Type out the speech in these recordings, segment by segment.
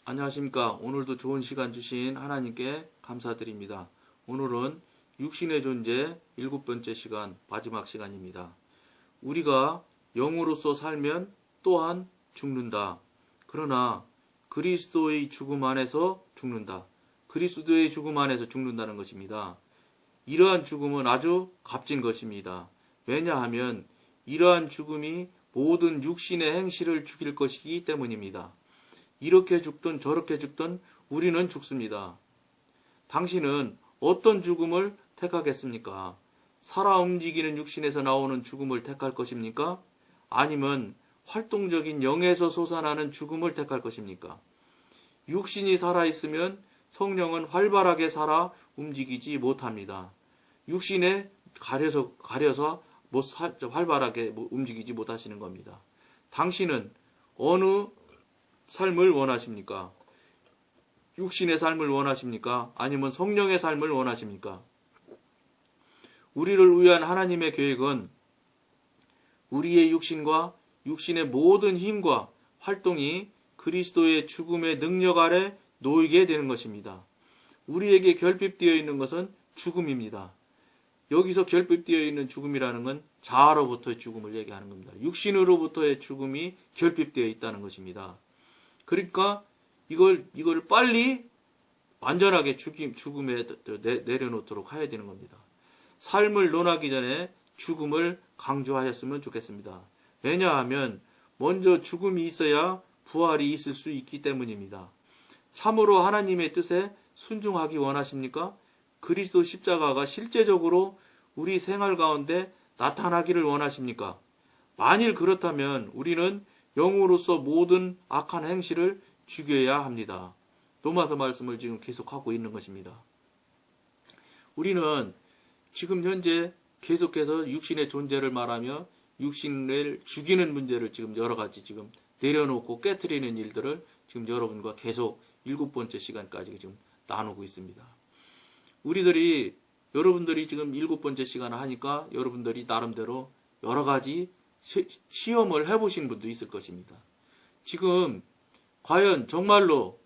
안녕하십니까. 오늘도 좋은 시간 주신 하나님께 감사드립니다. 오늘은 육신의 존재 7번째 시간, 마지막 시간입니다. 우리가 영으로서 살면 또한 죽는다. 그러나 그리스도의 죽음 안에서 죽는다. 그리스도의 죽음 안에서 죽는다는 것입니다. 이러한 죽음은 아주 값진 것입니다. 왜냐하면 이러한 죽음이 모든 육신의 행실을 죽일 것이기 때문입니다. 이렇게 죽든 저렇게 죽든 우리는 죽습니다. 당신은 어떤 죽음을 택하겠습니까? 살아 움직이는 육신에서 나오는 죽음을 택할 것입니까? 아니면 활동적인 영에서 솟아나는 죽음을 택할 것입니까? 육신이 살아있으면 성령은 활발하게 살아 움직이지 못합니다. 육신에 가려서 활발하게 움직이지 못하시는 겁니다. 당신은 어느 삶을 원하십니까? 육신의 삶을 원하십니까? 아니면 성령의 삶을 원하십니까? 우리를 위한 하나님의 계획은 우리의 육신과 육신의 모든 힘과 활동이 그리스도의 죽음의 능력 아래 놓이게 되는 것입니다. 우리에게 결핍되어 있는 것은 죽음입니다. 여기서 결핍되어 있는 죽음이라는 건 자아로부터의 죽음을 얘기하는 겁니다. 육신으로부터의 죽음이 결핍되어 있다는 것입니다. 그러니까 이걸 빨리 완전하게 죽음에 내려놓도록 해야 되는 겁니다. 삶을 논하기 전에 죽음을 강조하였으면 좋겠습니다. 왜냐하면 먼저 죽음이 있어야 부활이 있을 수 있기 때문입니다. 참으로 하나님의 뜻에 순종하기 원하십니까? 그리스도 십자가가 실제적으로 우리 생활 가운데 나타나기를 원하십니까? 만일 그렇다면 우리는 영으로서 모든 악한 행실을 죽여야 합니다. 로마서 말씀을 지금 계속하고 있는 것입니다. 우리는 지금 현재 계속해서 육신의 존재를 말하며 육신을 죽이는 문제를 지금 여러 가지 지금 내려놓고 깨트리는 일들을 지금 여러분과 계속 7번째 시간까지 지금 나누고 있습니다. 여러분들이 지금 7번째 시간을 하니까 여러분들이 나름대로 여러 가지 시험을 해보신 분도 있을 것입니다. 지금 과연 정말로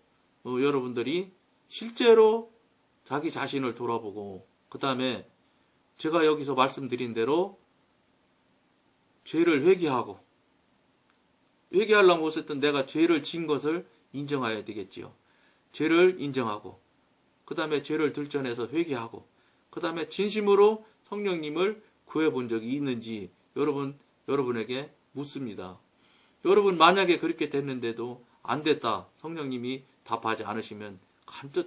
여러분들이 실제로 자기 자신을 돌아보고 그 다음에 제가 여기서 말씀드린 대로 죄를 회개하려고 어쨌든 내가 죄를 지은 것을 인정해야 되겠지요. 죄를 인정하고 그 다음에 죄를 들춰내서 회개하고 그 다음에 진심으로 성령님을 구해본 적이 있는지 여러분에게 묻습니다. 여러분 만약에 그렇게 됐는데도 안 됐다. 성령님이 답하지 않으시면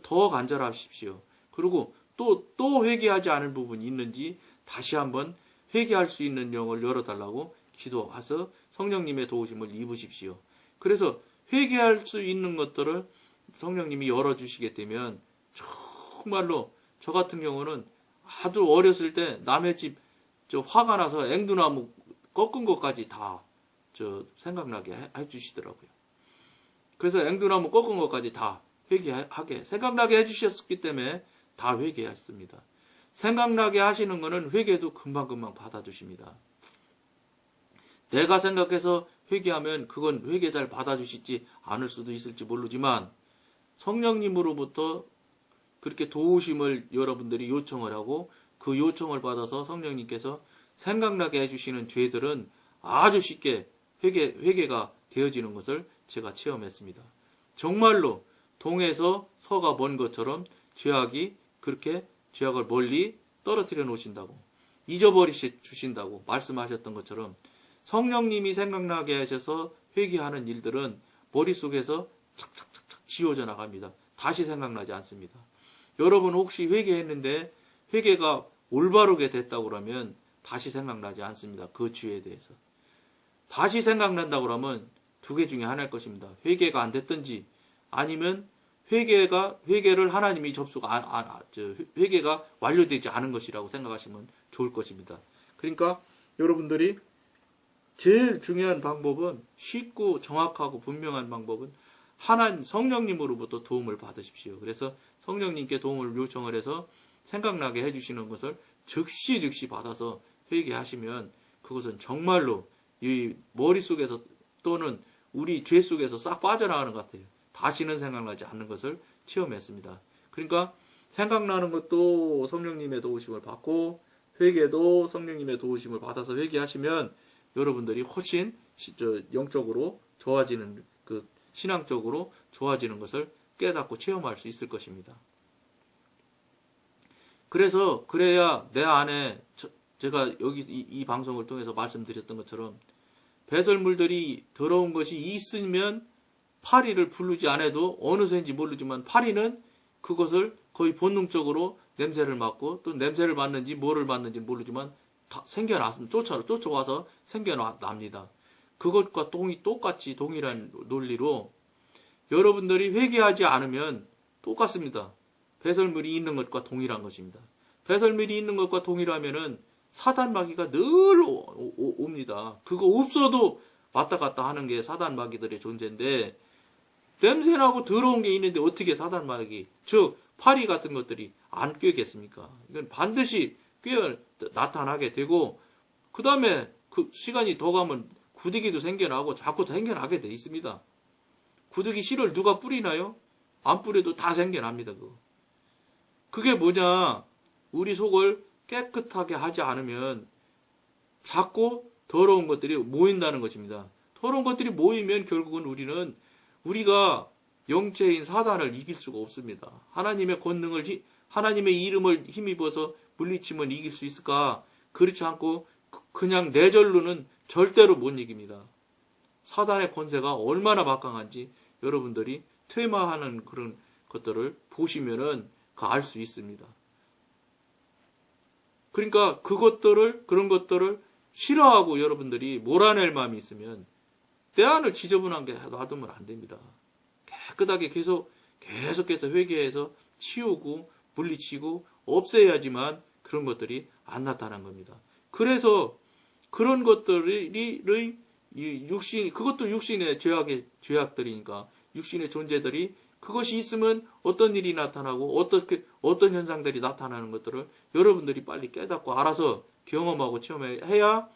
더 간절하십시오. 그리고 또 회개하지 않은 부분이 있는지 다시 한번 회개할 수 있는 영을 열어달라고 기도해서 성령님의 도우심을 입으십시오. 그래서 회개할 수 있는 것들을 성령님이 열어주시게 되면 정말로 저 같은 경우는 아주 어렸을 때 남의 집 화가 나서 앵두나무 꺾은 것까지 다 생각나게 해주시더라고요. 그래서 앵두나무 꺾은 것까지 다 회개하게 생각나게 해주셨기 때문에 다 회개했습니다. 생각나게 하시는 거는 회개도 금방금방 받아주십니다. 내가 생각해서 회개하면 그건 회개 잘 받아주시지 않을 수도 있을지 모르지만 성령님으로부터 그렇게 도우심을 여러분들이 요청을 하고 그 요청을 받아서 성령님께서 생각나게 해주시는 죄들은 아주 쉽게 회개가 되어지는 것을 제가 체험했습니다. 정말로 동에서 서가 먼 것처럼 그렇게 죄악을 멀리 떨어뜨려 놓으신다고 잊어버리 주신다고 말씀하셨던 것처럼 성령님이 생각나게 하셔서 회개하는 일들은 머릿속에서 착착착착 지워져 나갑니다. 다시 생각나지 않습니다. 여러분 혹시 회개했는데 회개가 올바르게 됐다고 그러면 다시 생각나지 않습니다. 그 죄에 대해서. 다시 생각난다고 그러면 두 개 중에 하나일 것입니다. 회개가 안 됐든지 아니면 회개를 하나님이 회개가 완료되지 않은 것이라고 생각하시면 좋을 것입니다. 그러니까 여러분들이 제일 중요한 방법은 쉽고 정확하고 분명한 방법은 성령님으로부터 도움을 받으십시오. 그래서 성령님께 도움을 요청을 해서 생각나게 해주시는 것을 즉시 받아서 회개하시면 그것은 정말로 이 머릿속에서 또는 우리 죄 속에서 싹 빠져나가는 것 같아요. 다시는 생각나지 않는 것을 체험했습니다. 그러니까 생각나는 것도 성령님의 도우심을 받고 회개도 성령님의 도우심을 받아서 회개하시면 여러분들이 훨씬 영적으로 좋아지는, 그 신앙적으로 좋아지는 것을 깨닫고 체험할 수 있을 것입니다. 그래야 내 안에, 제가 여기 이 방송을 통해서 말씀드렸던 것처럼 배설물들이 더러운 것이 있으면 파리를 부르지 않아도 어느새인지 모르지만 파리는 그것을 거의 본능적으로 냄새를 맡고, 또 냄새를 맡는지 뭐를 맡는지 모르지만 다 생겨났으면 쫓아와서 생겨납니다. 그것과 똑같이 동일한 논리로 여러분들이 회개하지 않으면 똑같습니다. 배설물이 있는 것과 동일한 것입니다. 배설물이 있는 것과 동일하면은 사단 마귀가 늘 옵니다. 그거 없어도 왔다 갔다 하는 게 사단 마귀들의 존재인데, 냄새나고 더러운 게 있는데 어떻게 사단 마귀, 즉 파리 같은 것들이 안 꿰겠습니까? 이건 반드시 나타나게 되고, 그 다음에 그 시간이 더 가면 구더기도 생겨나고 자꾸 생겨나게 돼 있습니다. 구더기 씨를 누가 뿌리나요? 안 뿌려도 다 생겨납니다. 그게 뭐냐? 우리 속을 깨끗하게 하지 않으면 자꾸 더러운 것들이 모인다는 것입니다. 더러운 것들이 모이면 결국은 우리가 영체인 사단을 이길 수가 없습니다. 하나님의 권능을, 하나님의 이름을 힘입어서 물리치면 이길 수 있을까? 그렇지 않고 그냥 내절로는 절대로 못 이깁니다. 사단의 권세가 얼마나 막강한지 여러분들이 퇴마하는 그런 것들을 보시면은 알 수 있습니다. 그러니까 그런 것들을 싫어하고 여러분들이 몰아낼 마음이 있으면 때 안을 지저분한 게 놔두면 안 됩니다. 깨끗하게 계속해서 회개해서 치우고 물리치고 없애야지만 그런 것들이 안 나타난 겁니다. 그래서 그런 것들이 그것도 육신의 죄악들이니까, 육신의 존재들이 그것이 있으면 어떤 일이 나타나고 어떤 현상들이 나타나는 것들을 여러분들이 빨리 깨닫고 알아서 경험하고 체험해야,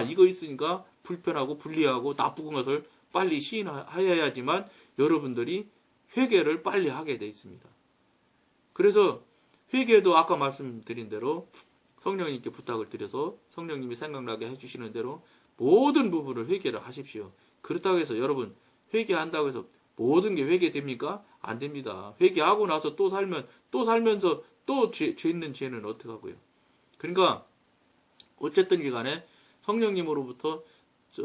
이거 있으니까 불편하고 불리하고 나쁜 것을 빨리 시인하여야지만 여러분들이 회개를 빨리 하게 돼 있습니다. 그래서 회개도 아까 말씀드린 대로 성령님께 부탁을 드려서 성령님이 생각나게 해주시는 대로 모든 부분을 회개를 하십시오. 그렇다고 해서 여러분 회개한다고 해서 모든 게 회개됩니까? 안 됩니다. 회개하고 나서 또 살면서 또 죄 있는 죄는 어떡하고요. 그러니까 어쨌든 간에 성령님으로부터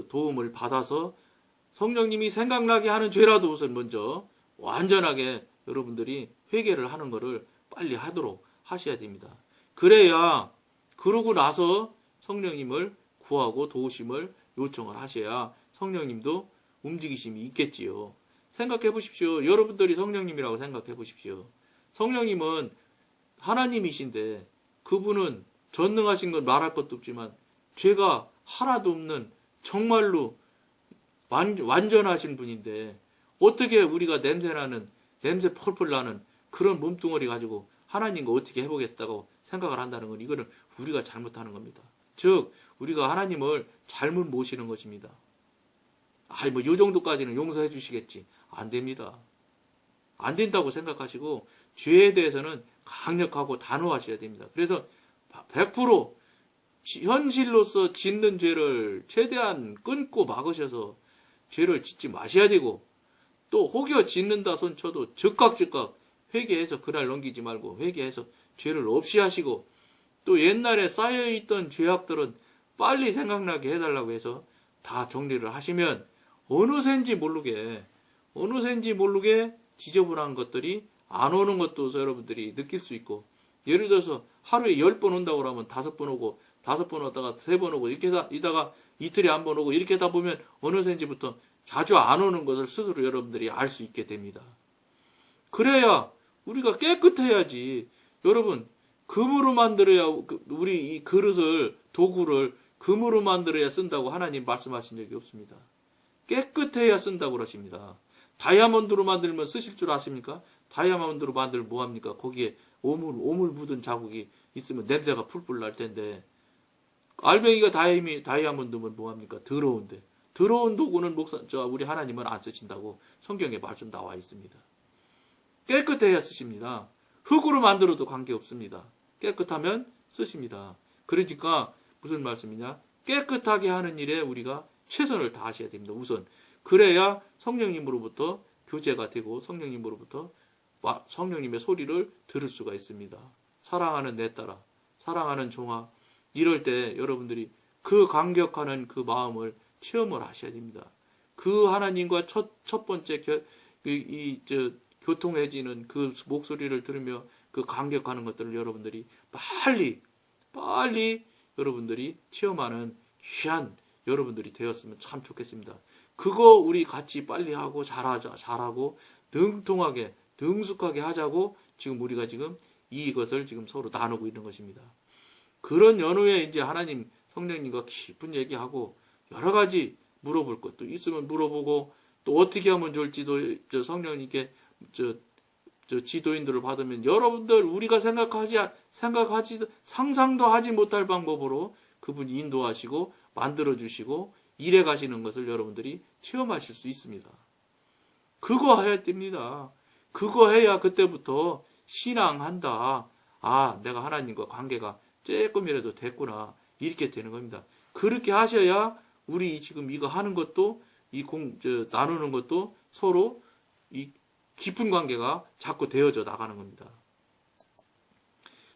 도움을 받아서 성령님이 생각나게 하는 죄라도 우선 먼저 완전하게 여러분들이 회개를 하는 것을 빨리 하도록 하셔야 됩니다. 그래야, 그러고 나서 성령님을 구하고 도우심을 요청을 하셔야 성령님도 움직이심이 있겠지요. 생각해 보십시오. 여러분들이 성령님이라고 생각해 보십시오. 성령님은 하나님이신데 그분은 전능하신 건 말할 것도 없지만 죄가 하나도 없는 정말로 완전하신 분인데 어떻게 우리가 냄새 펄펄 나는 그런 몸뚱어리 가지고 하나님과 어떻게 해보겠다고 생각을 한다는 건 이거는 우리가 잘못하는 겁니다. 즉 우리가 하나님을 잘못 모시는 것입니다. 요 정도까지는 용서해 주시겠지. 안 됩니다. 안 된다고 생각하시고 죄에 대해서는 강력하고 단호하셔야 됩니다. 그래서 100% 현실로서 짓는 죄를 최대한 끊고 막으셔서 죄를 짓지 마셔야 되고, 또 혹여 짓는다 손 쳐도 즉각 회개해서 그날 넘기지 말고 회개해서 죄를 없이 하시고, 또 옛날에 쌓여있던 죄악들은 빨리 생각나게 해달라고 해서 다 정리를 하시면 어느샌지 모르게 지저분한 것들이 안 오는 것도 여러분들이 느낄 수 있고, 예를 들어서 하루에 10번 온다고 하면 5번 오고 5번 오다가 3번 오고 이렇게 이다가 이틀에 한 번 오고 이렇게 하다 보면 어느샌지부터 자주 안 오는 것을 스스로 여러분들이 알 수 있게 됩니다. 그래야 우리가 깨끗해야지. 여러분, 금으로 만들어야, 우리 이 도구를 금으로 만들어야 쓴다고 하나님 말씀하신 적이 없습니다. 깨끗해야 쓴다고 그러십니다. 다이아몬드로 만들면 쓰실 줄 아십니까? 다이아몬드로 만들면 뭐합니까? 거기에 오물 묻은 자국이 있으면 냄새가 풀풀 날 텐데, 알맹이가 다이아몬드면 뭐합니까? 더러운데. 더러운 도구는 우리 하나님은 안 쓰신다고 성경에 말씀 나와 있습니다. 깨끗해야 쓰십니다. 흙으로 만들어도 관계없습니다. 깨끗하면 쓰십니다. 그러니까 무슨 말씀이냐? 깨끗하게 하는 일에 우리가 최선을 다하셔야 됩니다. 우선. 그래야 성령님으로부터 교제가 되고 성령님으로부터 성령님의 소리를 들을 수가 있습니다. 사랑하는 내 딸아, 사랑하는 종아, 이럴 때 여러분들이 그 감격하는 그 마음을 체험을 하셔야 됩니다. 그 하나님과 첫 번째 교통해지는 그 목소리를 들으며 그 감격하는 것들을 여러분들이 빨리 여러분들이 체험하는 귀한 여러분들이 되었으면 참 좋겠습니다. 그거 우리 같이 빨리 하고 잘하고 능통하게 능숙하게 하자고 지금 우리가 지금 이것을 지금 서로 나누고 있는 것입니다. 그런 연후에 이제 하나님 성령님과 깊은 얘기하고 여러 가지 물어볼 것도 있으면 물어보고 또 어떻게 하면 좋을지도 성령님께 지도인들을 받으면 여러분들 우리가 상상도 하지 못할 방법으로 그분이 인도하시고 만들어주시고 일해 가시는 것을 여러분들이 체험하실 수 있습니다. 그거 해야 됩니다. 그거 해야 그때부터 신앙한다. 아, 내가 하나님과 관계가 조금이라도 됐구나. 이렇게 되는 겁니다. 그렇게 하셔야 우리 지금 이거 하는 것도 나누는 것도 서로 이 깊은 관계가 자꾸 되어져 나가는 겁니다.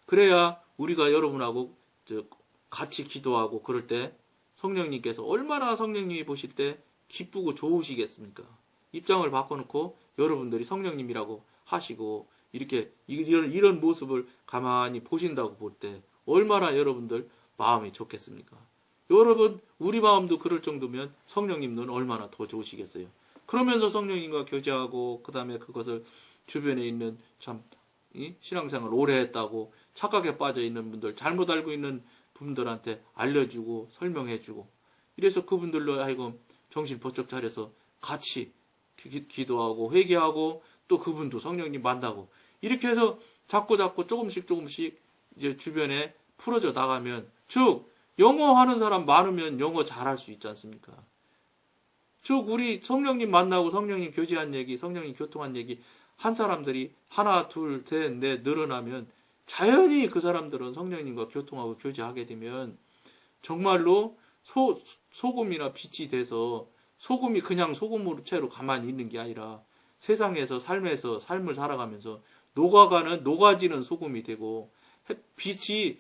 그래야 우리가 여러분하고 같이 기도하고 그럴 때 성령님께서 얼마나 성령님이 보실 때 기쁘고 좋으시겠습니까? 입장을 바꿔놓고 여러분들이 성령님이라고 하시고 이렇게 이런 모습을 가만히 보신다고 볼 때 얼마나 여러분들 마음이 좋겠습니까? 여러분 우리 마음도 그럴 정도면 성령님은 얼마나 더 좋으시겠어요? 그러면서 성령님과 교제하고 그 다음에 그것을 주변에 있는 참 신앙생활 오래 했다고 착각에 빠져 있는 분들, 잘못 알고 있는 분들한테 알려주고 설명해주고 이래서 그분들로 하여금 정신 번쩍 차려서 같이 기도하고 회개하고 또 그분도 성령님 만나고 이렇게 해서 자꾸 조금씩 이제 주변에 풀어져 나가면 즉 영어 하는 사람 많으면 영어 잘할 수 있지 않습니까? 즉 우리 성령님 만나고 성령님 교제한 얘기, 성령님 교통한 얘기 한 사람들이 하나, 둘, 셋, 넷 늘어나면 자연히 그 사람들은 성령님과 교통하고 교제하게 되면 정말로 소금이나 빛이 돼서 소금이 그냥 소금으로 채로 가만히 있는 게 아니라 세상에서 삶을 살아가면서 녹아지는 소금이 되고 빛이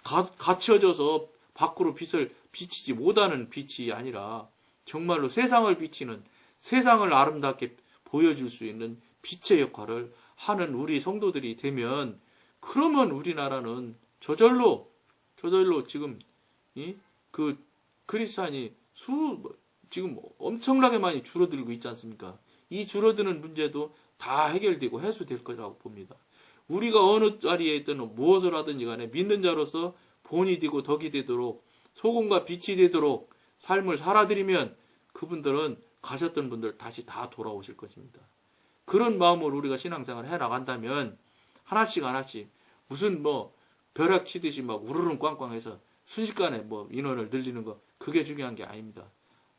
갇혀져서 밖으로 빛을 비치지 못하는 빛이 아니라 정말로 세상을 비치는 세상을 아름답게 보여줄 수 있는 빛의 역할을 하는 우리 성도들이 되면 그러면 우리나라는 저절로 지금 그 크리스찬이 지금 엄청나게 많이 줄어들고 있지 않습니까? 이 줄어드는 문제도 다 해결되고 해소될 거라고 봅니다. 우리가 어느 자리에 있든 무엇을 하든지 간에 믿는 자로서 본이 되고 덕이 되도록 소금과 빛이 되도록 삶을 살아드리면 그분들은 가셨던 분들 다시 다 돌아오실 것입니다. 그런 마음으로 우리가 신앙생활을 해나간다면 하나씩 무슨 벼락 치듯이 막 우르릉 꽝꽝해서 순식간에 인원을 늘리는 거 그게 중요한 게 아닙니다.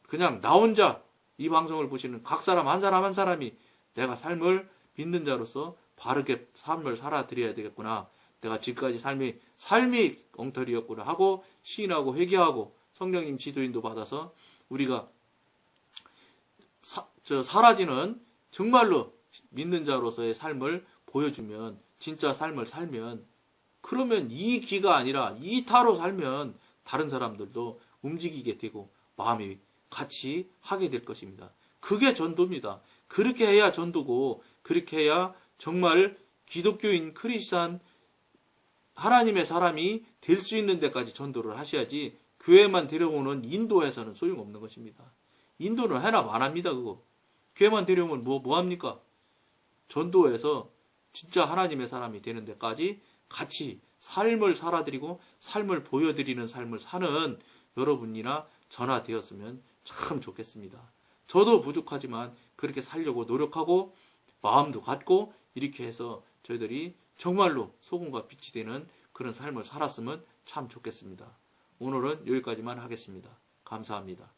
그냥 나 혼자 이 방송을 보시는 각 사람 한 사람이 내가 삶을 믿는 자로서 바르게 삶을 살아드려야 되겠구나. 내가 지금까지 삶이 엉터리였구나 하고 시인하고 회개하고 성령님 지도인도 받아서 우리가 사라지는 정말로 믿는 자로서의 삶을 보여주면 진짜 삶을 살면 그러면 이 기가 아니라 이 타로 살면 다른 사람들도 움직이게 되고 마음이 같이 하게 될 것입니다. 그게 전도입니다. 그렇게 해야 전도고 그렇게 해야 정말 기독교인 크리스찬 하나님의 사람이 될 수 있는 데까지 전도를 하셔야지 교회만 데려오는 인도에서는 소용없는 것입니다. 인도는 해나 마나입니다. 그거. 교회만 데려오면 뭐합니까? 전도해서 진짜 하나님의 사람이 되는 데까지 같이 삶을 살아드리고 삶을 보여드리는 삶을 사는 여러분이나 저나 되었으면 참 좋겠습니다. 저도 부족하지만 그렇게 살려고 노력하고 마음도 갖고 이렇게 해서 저희들이 정말로 소금과 빛이 되는 그런 삶을 살았으면 참 좋겠습니다. 오늘은 여기까지만 하겠습니다. 감사합니다.